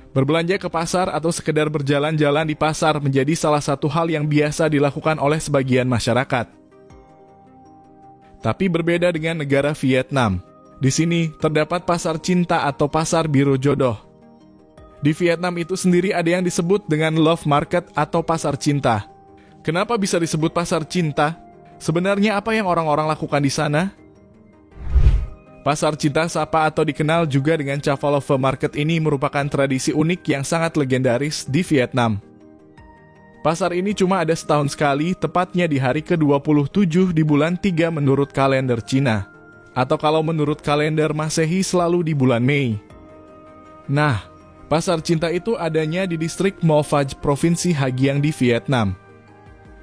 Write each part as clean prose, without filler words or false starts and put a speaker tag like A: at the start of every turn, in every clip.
A: Berbelanja ke pasar atau sekedar berjalan-jalan di pasar menjadi salah satu hal yang biasa dilakukan oleh sebagian masyarakat. Tapi berbeda dengan negara Vietnam. Di sini terdapat pasar cinta atau pasar biro jodoh. Di Vietnam itu sendiri ada yang disebut dengan love market atau pasar cinta. Kenapa bisa disebut pasar cinta? Sebenarnya apa yang orang-orang lakukan di sana? Pasar cinta sapa atau dikenal juga dengan Chava Love Market ini merupakan tradisi unik yang sangat legendaris di Vietnam. Pasar ini cuma ada setahun sekali, tepatnya di hari ke-27 di bulan 3 menurut kalender Cina. Atau kalau menurut kalender Masehi selalu di bulan Mei. Nah, pasar cinta itu adanya di distrik Mo Phac, Provinsi Ha Giang di Vietnam.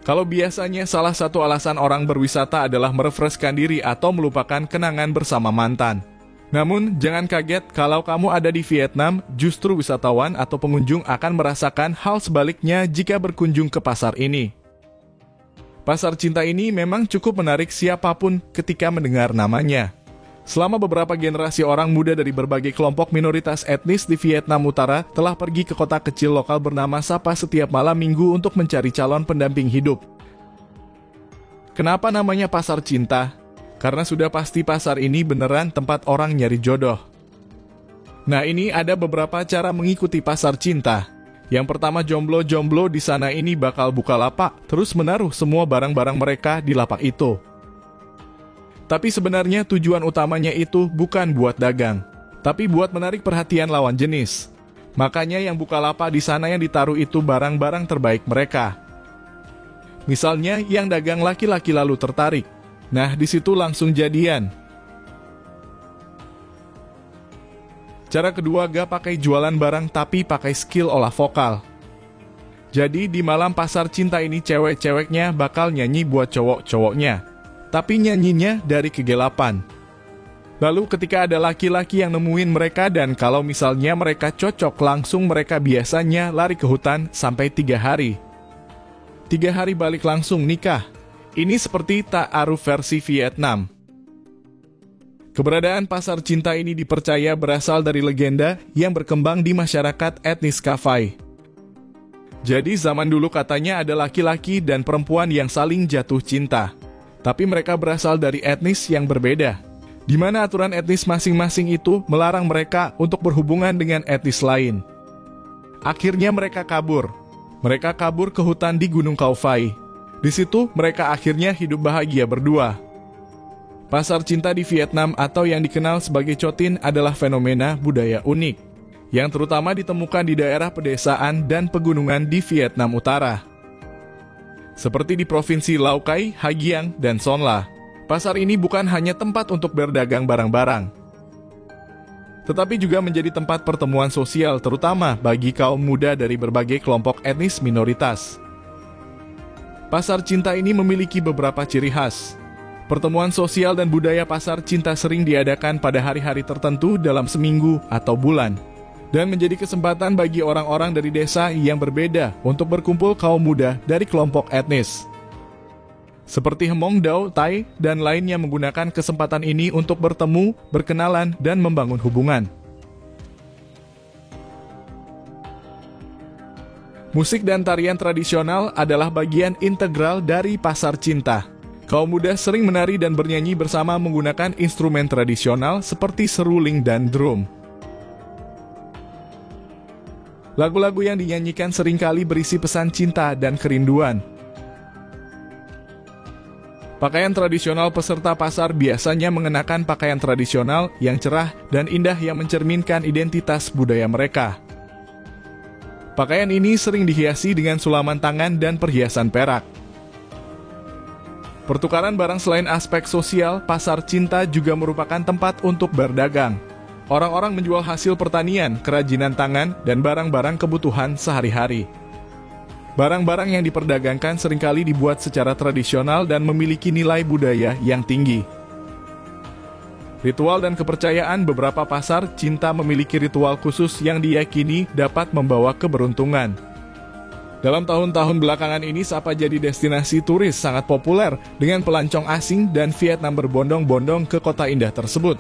A: Kalau biasanya salah satu alasan orang berwisata adalah merefreshkan diri atau melupakan kenangan bersama mantan. Namun, jangan kaget kalau kamu ada di Vietnam, justru wisatawan atau pengunjung akan merasakan hal sebaliknya jika berkunjung ke pasar ini. Pasar cinta ini memang cukup menarik siapapun ketika mendengar namanya. Selama beberapa generasi orang muda dari berbagai kelompok minoritas etnis di Vietnam Utara telah pergi ke kota kecil lokal bernama Sapa setiap malam minggu untuk mencari calon pendamping hidup. Kenapa namanya pasar cinta? Karena sudah pasti pasar ini beneran tempat orang nyari jodoh. Nah, ini ada beberapa cara mengikuti pasar cinta. Yang pertama, jomblo-jomblo di sana ini bakal buka lapak, terus menaruh semua barang-barang mereka di lapak itu. Tapi sebenarnya tujuan utamanya itu bukan buat dagang, tapi buat menarik perhatian lawan jenis. Makanya yang buka lapak di sana yang ditaruh itu barang-barang terbaik mereka. Misalnya yang dagang laki-laki lalu tertarik. Nah, di situ langsung jadian. Cara kedua, gak pakai jualan barang tapi pakai skill olah vokal. Jadi di malam pasar cinta ini cewek-ceweknya bakal nyanyi buat cowok-cowoknya. Tapi nyanyinya dari kegelapan. Lalu ketika ada laki-laki yang nemuin mereka dan kalau misalnya mereka cocok, langsung mereka biasanya lari ke hutan sampai 3 hari. 3 hari balik langsung nikah. Ini seperti ta'aruf versi Vietnam. Keberadaan pasar cinta ini dipercaya berasal dari legenda yang berkembang di masyarakat etnis Kafai. Jadi zaman dulu katanya ada laki-laki dan perempuan yang saling jatuh cinta. Tapi mereka berasal dari etnis yang berbeda, di mana aturan etnis masing-masing itu melarang mereka untuk berhubungan dengan etnis lain. Akhirnya mereka kabur. Mereka kabur ke hutan di Gunung Cao Phi. Di situ mereka akhirnya hidup bahagia berdua. Pasar cinta di Vietnam atau yang dikenal sebagai Cho Tin adalah fenomena budaya unik, yang terutama ditemukan di daerah pedesaan dan pegunungan di Vietnam Utara. Seperti di Provinsi Lao Cai, Ha Giang, dan Son La. Pasar ini bukan hanya tempat untuk berdagang barang-barang, tetapi juga menjadi tempat pertemuan sosial terutama bagi kaum muda dari berbagai kelompok etnis minoritas. Pasar cinta ini memiliki beberapa ciri khas. Pertemuan sosial dan budaya pasar cinta sering diadakan pada hari-hari tertentu dalam seminggu atau bulan, dan menjadi kesempatan bagi orang-orang dari desa yang berbeda untuk berkumpul kaum muda dari kelompok etnis. Seperti Hmong Dao, Thai, dan lainnya menggunakan kesempatan ini untuk bertemu, berkenalan, dan membangun hubungan. Musik dan tarian tradisional adalah bagian integral dari pasar cinta. Kaum muda sering menari dan bernyanyi bersama menggunakan instrumen tradisional seperti seruling dan drum. Lagu-lagu yang dinyanyikan seringkali berisi pesan cinta dan kerinduan. Pakaian tradisional peserta pasar biasanya mengenakan pakaian tradisional yang cerah dan indah yang mencerminkan identitas budaya mereka. Pakaian ini sering dihiasi dengan sulaman tangan dan perhiasan perak. Pertukaran barang selain aspek sosial, pasar cinta juga merupakan tempat untuk berdagang. Orang-orang menjual hasil pertanian, kerajinan tangan, dan barang-barang kebutuhan sehari-hari. Barang-barang yang diperdagangkan seringkali dibuat secara tradisional dan memiliki nilai budaya yang tinggi. Ritual dan kepercayaan beberapa pasar cinta memiliki ritual khusus yang diyakini dapat membawa keberuntungan. Dalam tahun-tahun belakangan ini, Sapa jadi destinasi turis sangat populer dengan pelancong asing dan Vietnam berbondong-bondong ke kota indah tersebut.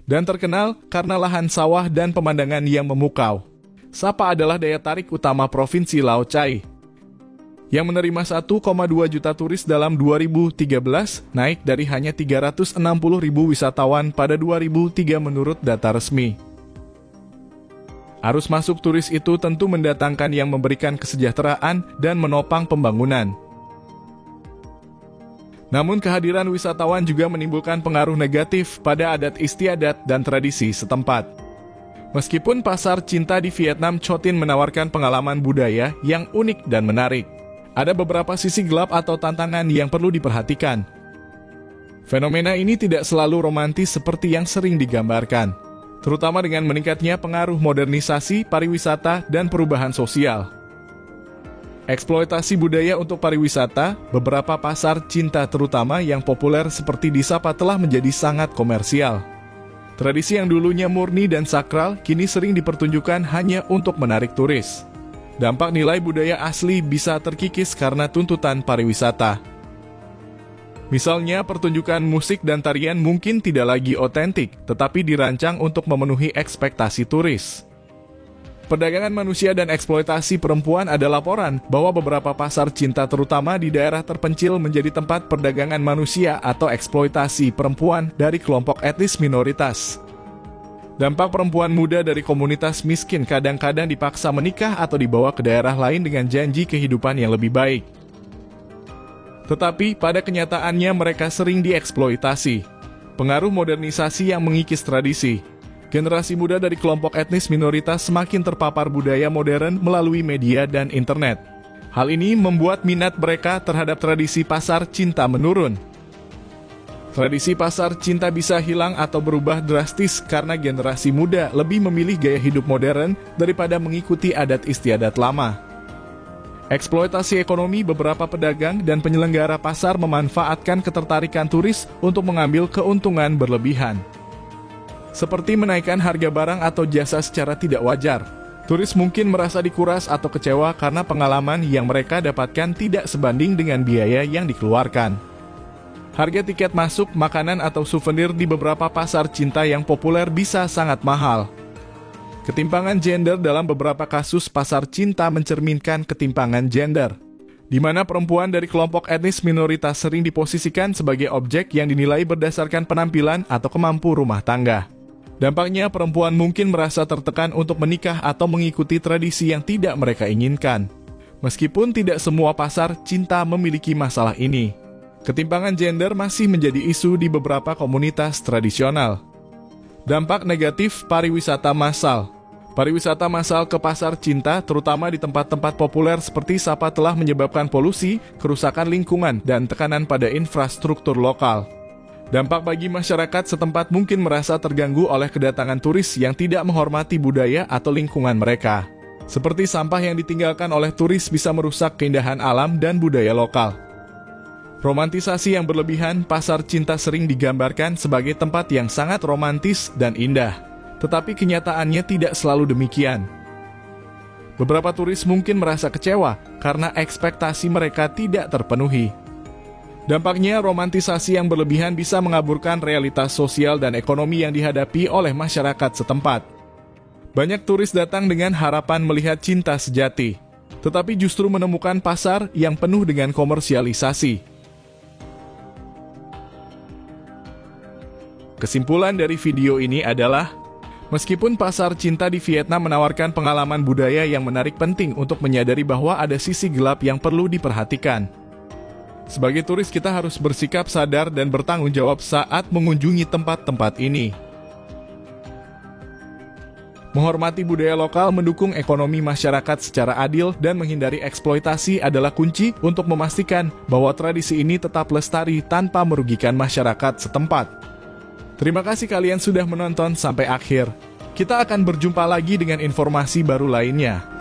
A: dan terkenal karena lahan sawah dan pemandangan yang memukau. Sapa adalah daya tarik utama Provinsi Lao Cai, yang menerima 1,2 juta turis dalam 2013, naik dari hanya 360.000 wisatawan pada 2003 menurut data resmi. Arus masuk turis itu tentu mendatangkan yang memberikan kesejahteraan dan menopang pembangunan. Namun kehadiran wisatawan juga menimbulkan pengaruh negatif pada adat istiadat dan tradisi setempat. Meskipun pasar cinta di Vietnam Cho Tin menawarkan pengalaman budaya yang unik dan menarik, ada beberapa sisi gelap atau tantangan yang perlu diperhatikan. Fenomena ini tidak selalu romantis seperti yang sering digambarkan, terutama dengan meningkatnya pengaruh modernisasi, pariwisata, dan perubahan sosial. Eksploitasi budaya untuk pariwisata, beberapa pasar cinta terutama yang populer seperti di Sapa telah menjadi sangat komersial. Tradisi yang dulunya murni dan sakral, kini sering dipertunjukkan hanya untuk menarik turis. Dampak nilai budaya asli bisa terkikis karena tuntutan pariwisata. Misalnya, pertunjukan musik dan tarian mungkin tidak lagi otentik, tetapi dirancang untuk memenuhi ekspektasi turis. Perdagangan manusia dan eksploitasi perempuan ada laporan bahwa beberapa pasar cinta terutama di daerah terpencil menjadi tempat perdagangan manusia atau eksploitasi perempuan dari kelompok etnis minoritas. Dampak perempuan muda dari komunitas miskin kadang-kadang dipaksa menikah atau dibawa ke daerah lain dengan janji kehidupan yang lebih baik. Tetapi pada kenyataannya mereka sering dieksploitasi. Pengaruh modernisasi yang mengikis tradisi. Generasi muda dari kelompok etnis minoritas semakin terpapar budaya modern melalui media dan internet. Hal ini membuat minat mereka terhadap tradisi pasar cinta menurun. Tradisi pasar cinta bisa hilang atau berubah drastis karena generasi muda lebih memilih gaya hidup modern daripada mengikuti adat istiadat lama. Eksploitasi ekonomi beberapa pedagang dan penyelenggara pasar memanfaatkan ketertarikan turis untuk mengambil keuntungan berlebihan. Seperti menaikkan harga barang atau jasa secara tidak wajar. Turis mungkin merasa dikuras atau kecewa karena pengalaman yang mereka dapatkan tidak sebanding dengan biaya yang dikeluarkan. Harga tiket masuk, makanan atau souvenir di beberapa pasar cinta yang populer bisa sangat mahal. Ketimpangan gender dalam beberapa kasus pasar cinta mencerminkan ketimpangan gender, di mana perempuan dari kelompok etnis minoritas sering diposisikan sebagai objek yang dinilai berdasarkan penampilan atau kemampuan rumah tangga. Dampaknya perempuan mungkin merasa tertekan untuk menikah atau mengikuti tradisi yang tidak mereka inginkan. Meskipun tidak semua pasar cinta memiliki masalah ini, ketimpangan gender masih menjadi isu di beberapa komunitas tradisional. Dampak negatif pariwisata massal. Pariwisata massal ke pasar cinta, terutama di tempat-tempat populer seperti Sapa, telah menyebabkan polusi, kerusakan lingkungan, dan tekanan pada infrastruktur lokal. Dampak bagi masyarakat setempat mungkin merasa terganggu oleh kedatangan turis yang tidak menghormati budaya atau lingkungan mereka. Seperti sampah yang ditinggalkan oleh turis bisa merusak keindahan alam dan budaya lokal. Romantisasi yang berlebihan, pasar cinta sering digambarkan sebagai tempat yang sangat romantis dan indah. Tetapi kenyataannya tidak selalu demikian. Beberapa turis mungkin merasa kecewa karena ekspektasi mereka tidak terpenuhi. Dampaknya, romantisasi yang berlebihan bisa mengaburkan realitas sosial dan ekonomi yang dihadapi oleh masyarakat setempat. Banyak turis datang dengan harapan melihat cinta sejati, tetapi justru menemukan pasar yang penuh dengan komersialisasi. Kesimpulan dari video ini adalah, meskipun pasar cinta di Vietnam menawarkan pengalaman budaya yang menarik, penting untuk menyadari bahwa ada sisi gelap yang perlu diperhatikan. Sebagai turis, kita harus bersikap sadar dan bertanggung jawab saat mengunjungi tempat-tempat ini. Menghormati budaya lokal, mendukung ekonomi masyarakat secara adil, dan menghindari eksploitasi adalah kunci untuk memastikan bahwa tradisi ini tetap lestari tanpa merugikan masyarakat setempat. Terima kasih kalian sudah menonton sampai akhir. Kita akan berjumpa lagi dengan informasi baru lainnya.